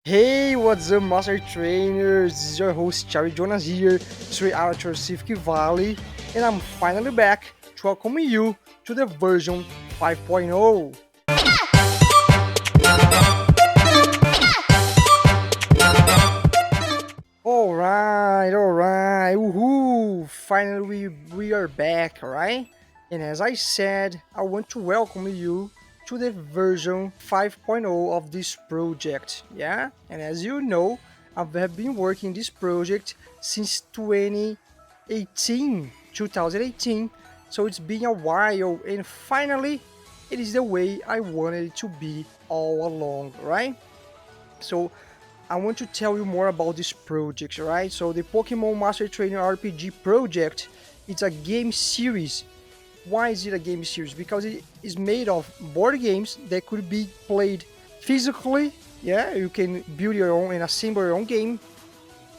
Hey, what's up, Master Trainers? This is your host, Charlie Jonas here, straight out of Pacific Valley, and I'm finally back to welcome you to the version 5.0. Alright, woohoo! Finally, we are back, alright? And as I said, I want to welcome you to the version 5.0 of this project, yeah? And as you know, I have been working this project since 2018, so it's been a while, and finally, it is the way I wanted it to be all along, right? So I want to tell you more about this project, right? So the Pokemon Master Trainer RPG project, it's a game series. Why is it a game series? Because it is made of board games that could be played physically. Yeah, you can build your own and assemble your own game,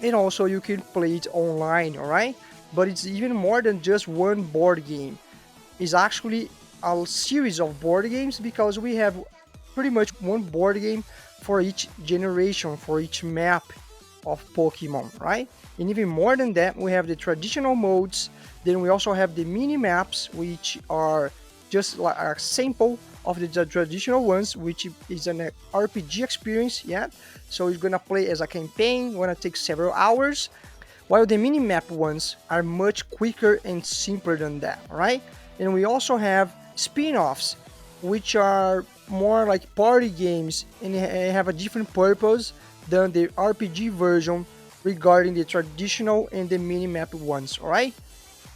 and also you can play it online, all right? But it's even more than just one board game. It's actually a series of board games because we have pretty much one board game for each generation, for each map of Pokemon, right? And even more than that, we have the traditional modes. Then we also have the mini maps, which are just like a sample of the traditional ones, which is an RPG experience, yeah? So you're gonna play as a campaign, gonna take several hours, while the mini map ones are much quicker and simpler than that, right? And we also have spin-offs, which are more like party games and have a different purpose than the RPG version regarding the traditional and the mini-map ones, alright?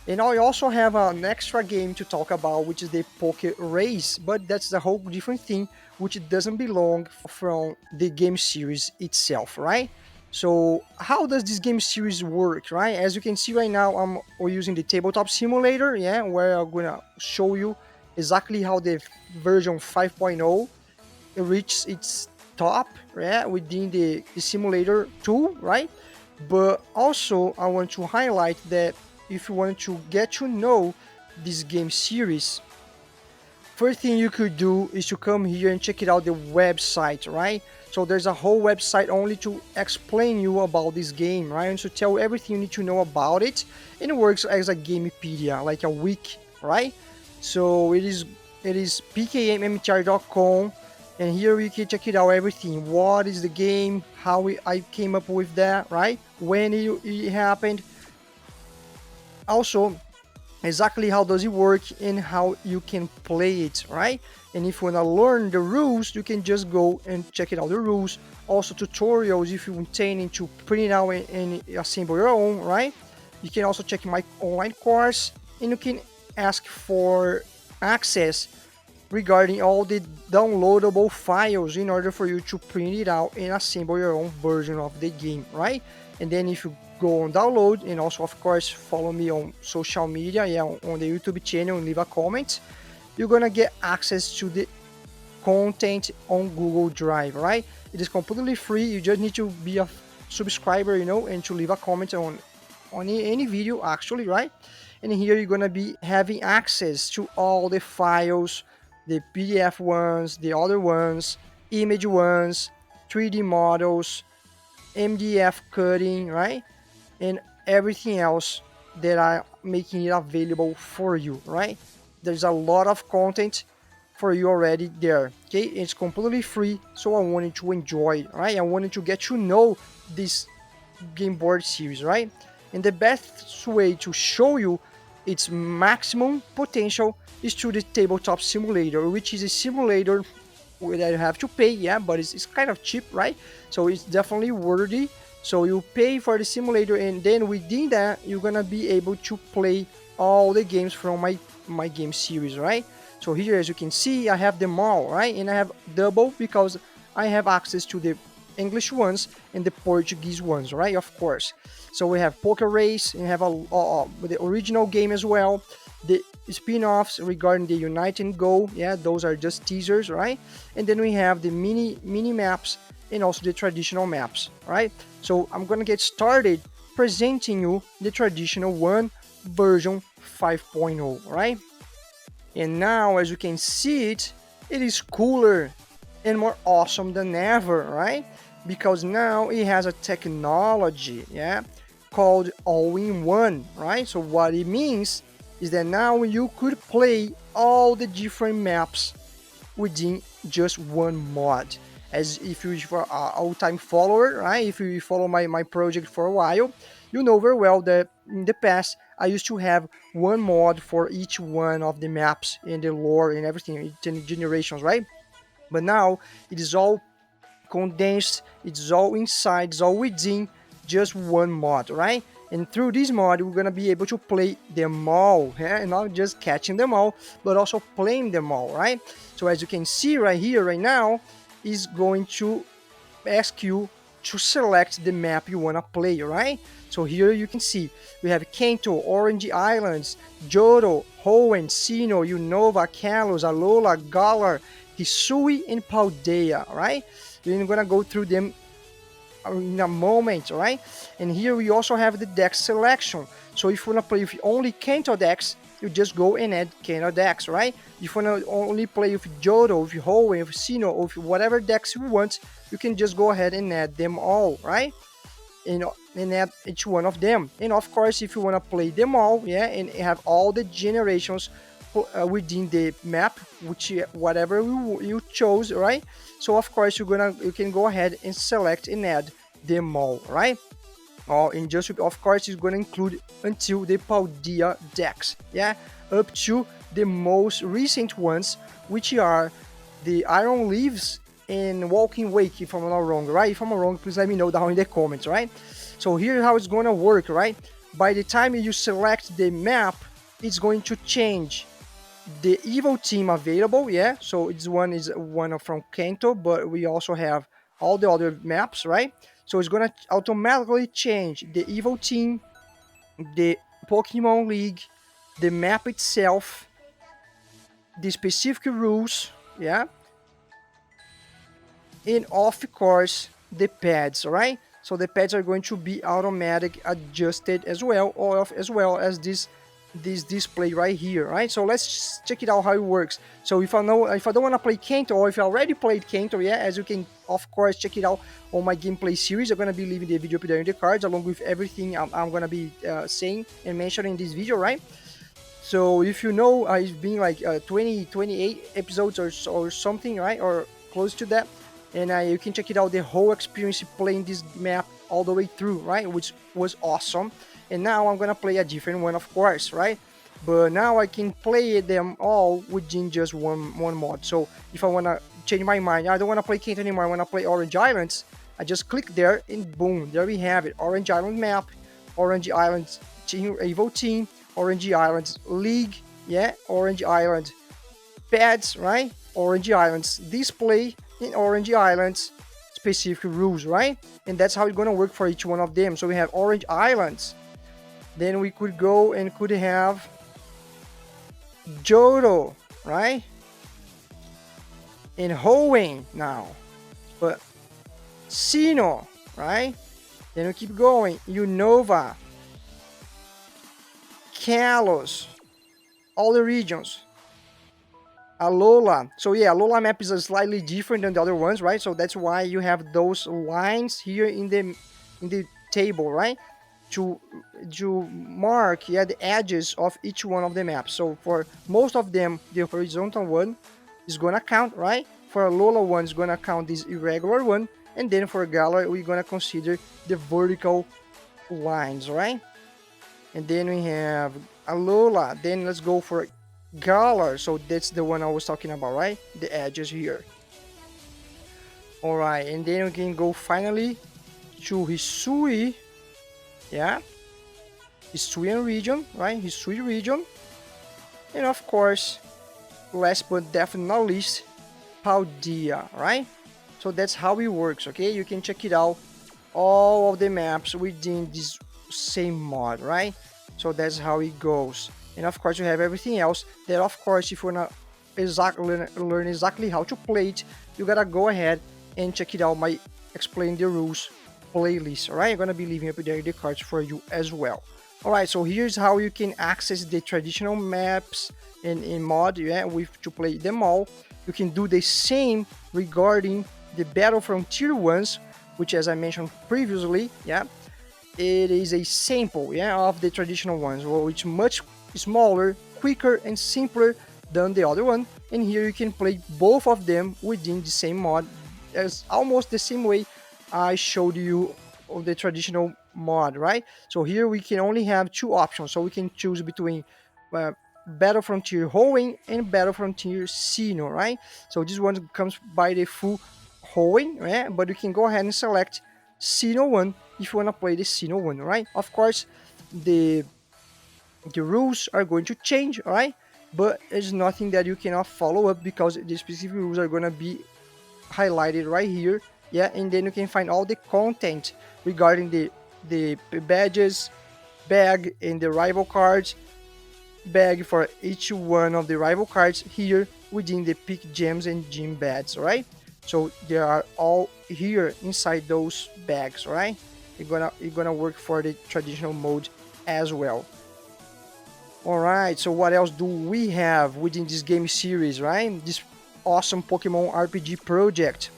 And I also have an extra game to talk about, which is the Poké Race, but that's a whole different thing, which doesn't belong from the game series itself, right? So how does this game series work, right? As you can see right now, I'm using the Tabletop Simulator, yeah, where I'm gonna show you exactly how the version 5.0 reaches its top, right, within the simulator tool, right? But also I want to highlight that if you want to get to know this game series, first thing you could do is to come here and check it out the website, right? So there's a whole website only to explain you about this game, right? And to tell everything you need to know about it. And it works as a Gamepedia, like a wiki, right? So it is pkmmtr.com, and here you can check it out everything. What is the game? How I came up with that, right? When it happened. Also, exactly how does it work and how you can play it, right? And if you want to learn the rules, you can just go and check it out the rules. Also tutorials if you're intending to print it out and assemble your own, right? You can also check my online course, and you can ask for access regarding all the downloadable files in order for you to print it out and assemble your own version of the game, right? And then if you go on download, and also of course follow me on social media, yeah, on the YouTube channel, and leave a comment, you're gonna get access to the content on Google Drive, right? It is completely free. You just need to be a subscriber, you know, and to leave a comment on any video actually, right? And here you're gonna be having access to all the files, the PDF ones, the other ones, image ones, 3D models, MDF cutting, right? And everything else that are making it available for you, right? There's a lot of content for you already there, okay? It's completely free, so I wanted to enjoy it, right? I wanted to get to know this game board series, right? And the best way to show you its maximum potential is through the Tabletop Simulator, which is a simulator that you have to pay, yeah, but it's kind of cheap, right? So it's definitely worthy. So you pay for the simulator, and then within that you're gonna be able to play all the games from my game series, right? So here, as you can see, I have them all, right? And I have double because I have access to the English ones and the Portuguese ones, right? Of course. So we have Poké Race, and have the original game as well, the spin-offs regarding the Unite and Go, yeah, those are just teasers, right? And then we have the mini maps and also the traditional maps, right? So I'm gonna get started presenting you the traditional one version 5.0, right? And now, as you can see it is cooler and more awesome than ever, right? because now it has a technology, yeah, called all-in-one, right? So what it means is that now you could play all the different maps within just one mod. As if you're an old-time follower, right? If you follow my project for a while, you know very well that in the past I used to have one mod for each one of the maps and the lore and everything, generations, right? But now it is all condensed, it's all inside, it's all within just one mod, right? And through this mod, we're gonna be able to play them all, yeah? And not just catching them all, but also playing them all, right? So as you can see right here, right now, is going to ask you to select the map you wanna play, right? So here you can see we have Kanto, Orange Islands, Johto, Hoenn, Sinnoh, Unova, Kalos, Alola, Galar, Hisui, and Paldea, right? We're gonna go through them in a moment, right? And here we also have the deck selection. So if you wanna play with only Kanto decks, you just go and add Kanto decks, right? If you wanna only play with Johto, with Hoenn, with Sinnoh, or with whatever decks you want, you can just go ahead and add them all, right? And add each one of them. And of course, if you wanna play them all, yeah, and have all the generations within the map, which whatever you chose, right? So of course you can go ahead and select and add them all, right? And just of course it's going to include until the Paldea decks, yeah, up to the most recent ones, which are the Iron Leaves and Walking Wake, if I'm not wrong, right? If I'm wrong, please let me know down in the comments, right? So here's how it's going to work, right? By the time you select the map, it's going to change the evil team available, yeah. So it's one from Kanto, but we also have all the other maps, right? So it's gonna automatically change the evil team, the Pokemon League, the map itself, the specific rules, yeah, and of course the pads, right? So the pads are going to be automatic adjusted as well, or as well as this display right here, right? So let's check it out how it works. So if I don't want to play Kanto, or if I already played Kanto, yeah, as you can of course check it out on my gameplay series. I'm gonna be leaving the video up there in the cards, along with everything I'm gonna be saying and mentioning in this video, right? So if you know, it's been like 28 episodes or something, right, or close to that, and you can check it out, the whole experience playing this map all the way through, right, which was awesome. And now I'm gonna play a different one, of course, right? But now I can play them all within just one mod. So if I wanna change my mind, I don't wanna play Kanto anymore, I wanna play Orange Islands, I just click there and boom, there we have it. Orange Island map, Orange Islands team, Evil Team, Orange Islands League, yeah, Orange Island pads, right? Orange Islands display in Orange Islands specific rules, right? And that's how it's gonna work for each one of them. So we have Orange Islands. Then we could go and could have Johto, right? And Hoenn now. But Sinnoh, right? Then we keep going. Unova, Kalos, all the regions. Alola. So yeah, Alola map is slightly different than the other ones, right? So that's why you have those lines here in the table, right? To mark, yeah, the edges of each one of the maps. So for most of them, the horizontal one is gonna count, right? For Alola one is gonna count this irregular one, and then for Galar we're gonna consider the vertical lines, right? And then we have Alola. Then let's go for Galar. So that's the one I was talking about, right? The edges here. Alright, and then we can go finally to Hisui. Yeah, Hisuian region, right? Hisui region. And of course, last but definitely not least, Paldea, right? So that's how it works, okay? You can check it out, all of the maps within this same mod, right? So that's how it goes. And of course, you have everything else that, of course, if you wanna learn exactly how to play it, you gotta go ahead and check it out, my Explain the Rules playlist. All right, I'm gonna be leaving up there the cards for you as well. All right, so here's how you can access the traditional maps in mod, yeah, to play them all. You can do the same regarding the Battle Frontier ones, which, as I mentioned previously, yeah, it is a sample, yeah, of the traditional ones, which much smaller, quicker, and simpler than the other one. And here you can play both of them within the same mod, as almost the same way I showed you of the traditional mod, right? So here we can only have two options, so we can choose between uh, Battle Frontier Hoenn and Battle Frontier Sinnoh, right? So this one comes by the full Hoenn, right? But you can go ahead and select Sinnoh one if you want to play the Sinnoh one, right? Of course, the rules are going to change, right? But there's nothing that you cannot follow up because the specific rules are going to be highlighted right here, yeah, and then you can find all the content regarding the badges, bag, and the rival cards, bag for each one of the rival cards here within the pick gems and gym bags, right? So they are all here inside those bags, right? You're gonna work for the traditional mode as well. All right, so what else do we have within this game series, right? This awesome Pokemon RPG project.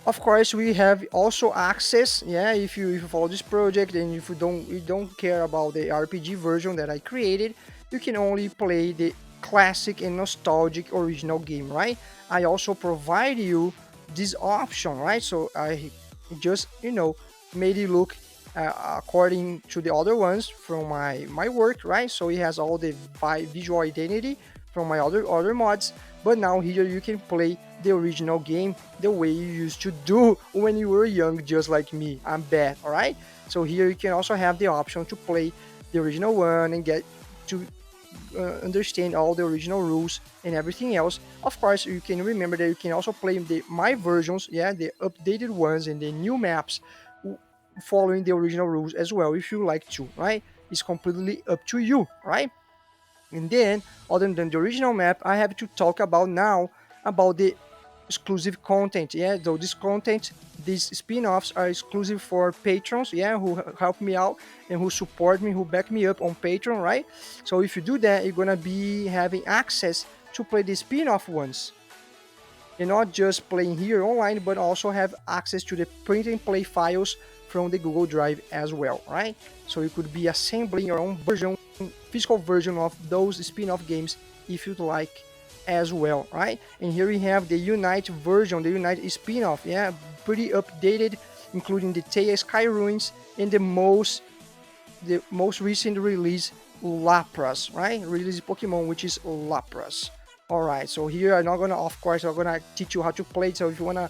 Of course, we have also access, yeah, if you follow this project and if you don't care about the RPG version that I created, you can only play the classic and nostalgic original game, right? I also provide you this option, right? So I just, made it look according to the other ones from my work, right? So it has all the visual identity from my other mods, but now here you can play the original game the way you used to do when you were young, just like me. I'm bad, all right? So here you can also have the option to play the original one and get to understand all the original rules and everything else. Of course, you can remember that you can also play my versions, yeah, the updated ones and the new maps following the original rules as well if you like to, right? It's completely up to you, right? And then, other than the original map, I have to talk about now about the exclusive content. Yeah, so this content, these spin-offs are exclusive for patrons, yeah, who help me out and who support me, who back me up on Patreon, right? So if you do that, you're gonna be having access to play the spin-off ones. And not just playing here online, but also have access to the print and play files from the Google Drive as well, right? So you could be assembling your own version, physical version of those spin-off games if you'd like as well, right? And here we have the Unite version, the Unite spin-off, yeah, pretty updated, including the Teia Sky Ruins and the most recent release, Lapras, right? Release Pokemon, which is Lapras. Alright, so here I'm not gonna, of course, I'm gonna teach you how to play. So if you wanna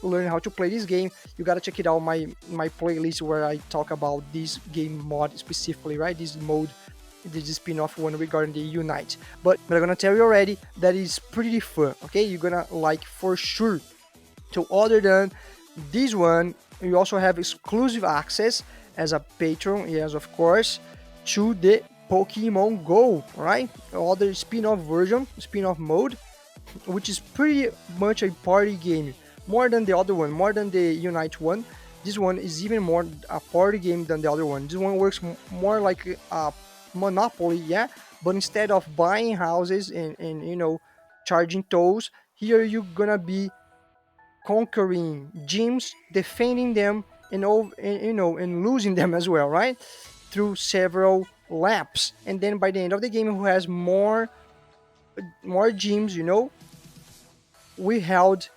learn how to play this game, you gotta check it out my playlist where I talk about this game mod specifically, right? This mode, this spin-off one regarding the Unite. But I'm gonna tell you already that it's pretty fun. Okay, you're gonna like for sure. So other than this one, you also have exclusive access as a patron, yes, of course, to the Pokemongo, right? Other spin-off version, spin-off mode, which is pretty much a party game. More than the other one, more than the Unite one. This one is even more a party game than the other one. This one works more like a Monopoly, yeah? But instead of buying houses and charging tolls, here you're gonna be conquering gyms, defending them, and losing them as well, right? Through several laps, and then by the end of the game, who has more gyms, we held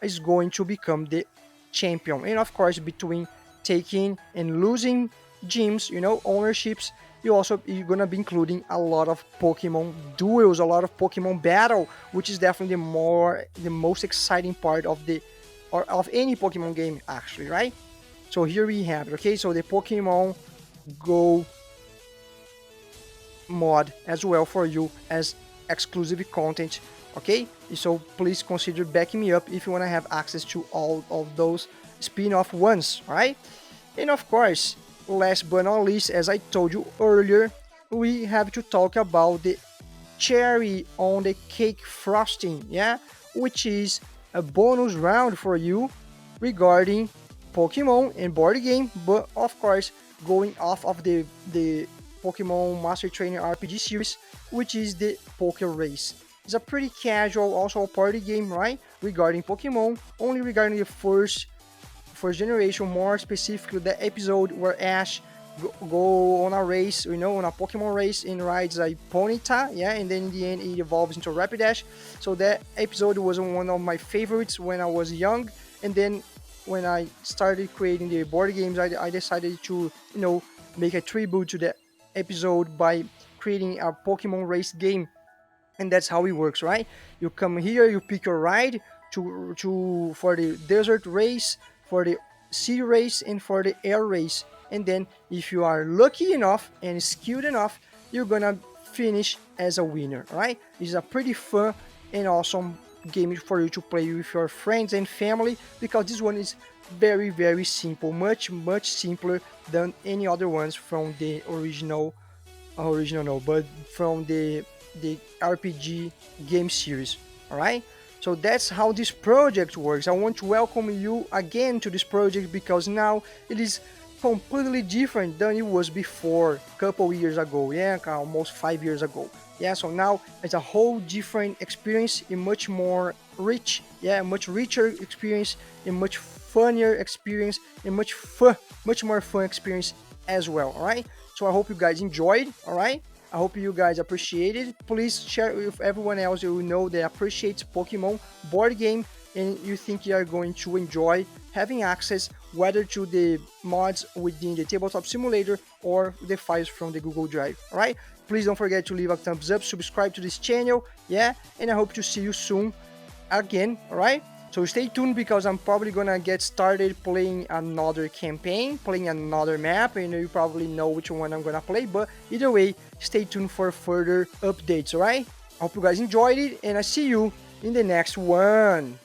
is going to become the champion. And of course, between taking and losing gyms, ownerships, you're gonna be including a lot of Pokemon duels, a lot of Pokemon battle, which is definitely the most exciting part of any Pokemon game, actually, right? So here we have it, okay? So the Pokemon Go mod as well for you as exclusive content, okay? So please consider backing me up if you want to have access to all of those spin-off ones, right? And of course, last but not least, as I told you earlier, we have to talk about the cherry on the cake frosting, yeah, which is a bonus round for you regarding Pokemon and board game, but of course going off of the Pokemon Master Trainer RPG series, which is the Poké Race. It's a pretty casual, also a party game, right? Regarding Pokemon, only regarding the first first generation, more specifically the episode where Ash go on a race, you know, on a Pokemon race and rides a Ponyta, yeah, and then in the end it evolves into a Rapidash. So that episode was one of my favorites when I was young, and then when I started creating the board games, I decided to, you know, make a tribute to the episode by creating a Pokemon race game. And that's how it works, right? You come here, you pick your ride to for the desert race, for the sea race, and for the air race. And then if you are lucky enough and skilled enough, you're gonna finish as a winner, right? It's a pretty fun and awesome game for you to play with your friends and family, because this one is very simple, much simpler than any other ones from the original no, but from the RPG game series. All right, so that's how this project works. I want to welcome you again to this project because now it is completely different than it was before a couple years ago, yeah, almost 5 years ago. Yeah, so now it's a whole different experience, a much more rich, yeah, much richer experience, a much funnier experience, a much more fun experience as well. All right, so I hope you guys enjoyed. All right, I hope you guys appreciate it. Please share it with everyone else you know that appreciates Pokemon board game and you think you are going to enjoy having access whether to the mods within the Tabletop Simulator or the files from the Google Drive. Alright? Please don't forget to leave a thumbs up, subscribe to this channel, yeah, and I hope to see you soon again, alright? So stay tuned because I'm probably gonna get started playing another campaign, playing another map, and you probably know which one I'm gonna play, but either way, stay tuned for further updates, alright? I hope you guys enjoyed it, and I see you in the next one.